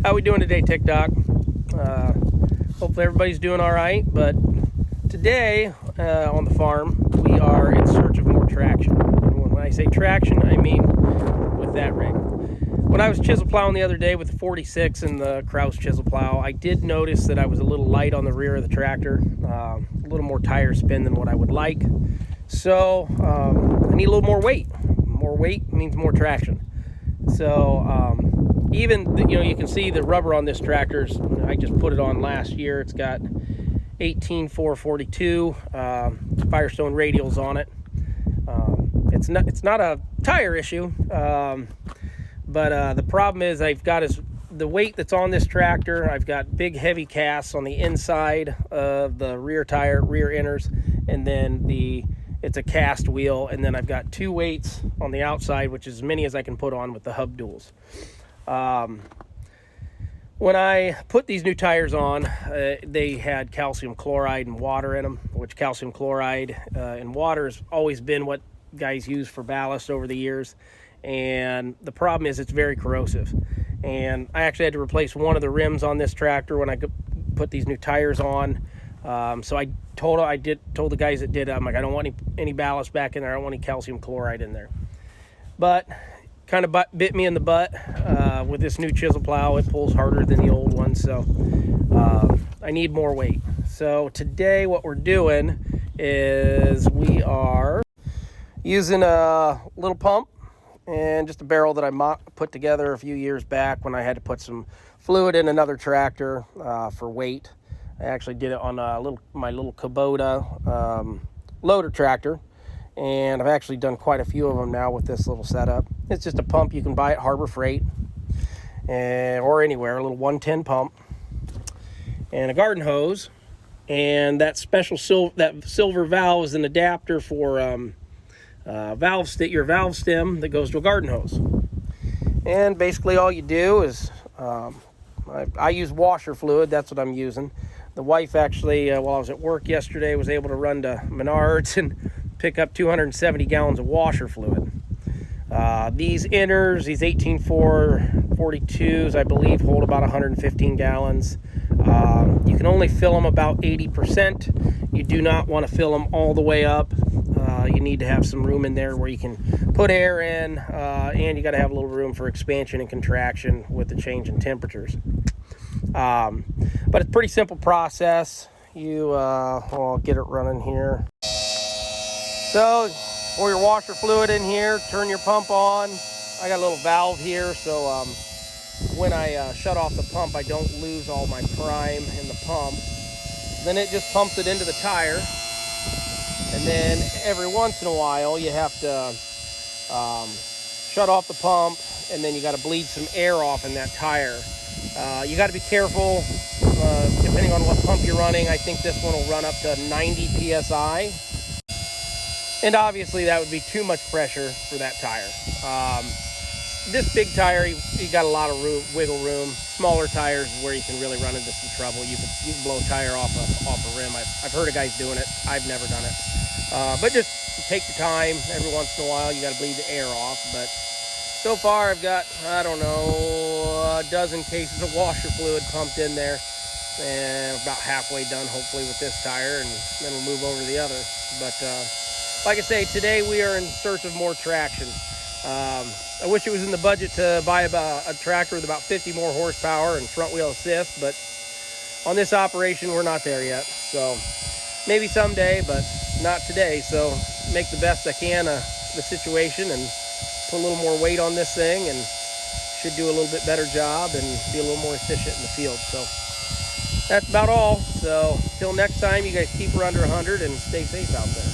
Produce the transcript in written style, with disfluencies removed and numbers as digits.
How we doing today, TikTok? Hopefully everybody's doing all right. But today on the farm, we are in search of more traction. And when I say traction, I mean with that rig. When I was chisel plowing the other day with the 46 and the Kraus chisel plow, I did notice that I was a little light on the rear of the tractor, a little more tire spin than what I would like. So I need a little more weight. More weight means more traction. So even, you can see the rubber on this tractor. I just put it on last year. It's got 18442 Firestone radials on it. It's not a tire issue, but the problem is I've got the weight that's on this tractor. I've got big heavy casts on the inside of the rear tire, rear inners, and then it's a cast wheel, and then I've got two weights on the outside, which is as many as I can put on with the hub duals. When I put these new tires on, they had calcium chloride and water in them, which calcium chloride and water has always been what guys use for ballast over the years. And the problem is it's very corrosive. And I actually had to replace one of the rims on this tractor when I put these new tires on. So I told the guys that did it, I'm like, I don't want any ballast back in there. I don't want any calcium chloride in there. But kind of bit me in the butt with this new chisel plow. It pulls harder than the old one, so I need more weight. So today what we're doing is we are using a little pump and just a barrel that I put together a few years back when I had to put some fluid in another tractor for weight. I actually did it on my little Kubota loader tractor, and I've actually done quite a few of them now with this little setup. It's just a pump you can buy at Harbor Freight or anywhere, a little 110 pump, and a garden hose, and that special silver valve is an adapter for your valve stem that goes to a garden hose. And basically all you do is I use washer fluid. That's what I'm using. The wife actually, while I was at work yesterday, was able to run to Menards and pick up 270 gallons of washer fluid. These inners, these 18442s, I believe, hold about 115 gallons. You can only fill them about 80%. You do not want to fill them all the way up. You need to have some room in there where you can put air in, and you got to have a little room for expansion and contraction with the change in temperatures. But it's a pretty simple process. I'll get it running here. So pour your washer fluid in here, turn your pump on. I got a little valve here, so when I shut off the pump, I don't lose all my prime in the pump. Then it just pumps it into the tire. And then every once in a while, you have to shut off the pump, and then you got to bleed some air off in that tire. You got to be careful, depending on what pump you're running. I think this one will run up to 90 PSI. And obviously that would be too much pressure for that tire. This big tire, you got a lot of wiggle room. Smaller tires is where you can really run into some trouble. You can blow a tire off a rim. I've heard of guys doing it. I've never done it. But just take your time. Every once in a while, you got to bleed the air off. But so far, I've got, a dozen cases of washer fluid pumped in there. And about halfway done, hopefully, with this tire. And then we'll move over to the other. But like I say, today we are in search of more traction. I wish it was in the budget to buy about a tractor with about 50 more horsepower and front wheel assist, but on this operation, we're not there yet. So maybe someday, but not today. So make the best I can of the situation and put a little more weight on this thing, and should do a little bit better job and be a little more efficient in the field. So that's about all. So till next time, you guys keep her under 100 and stay safe out there.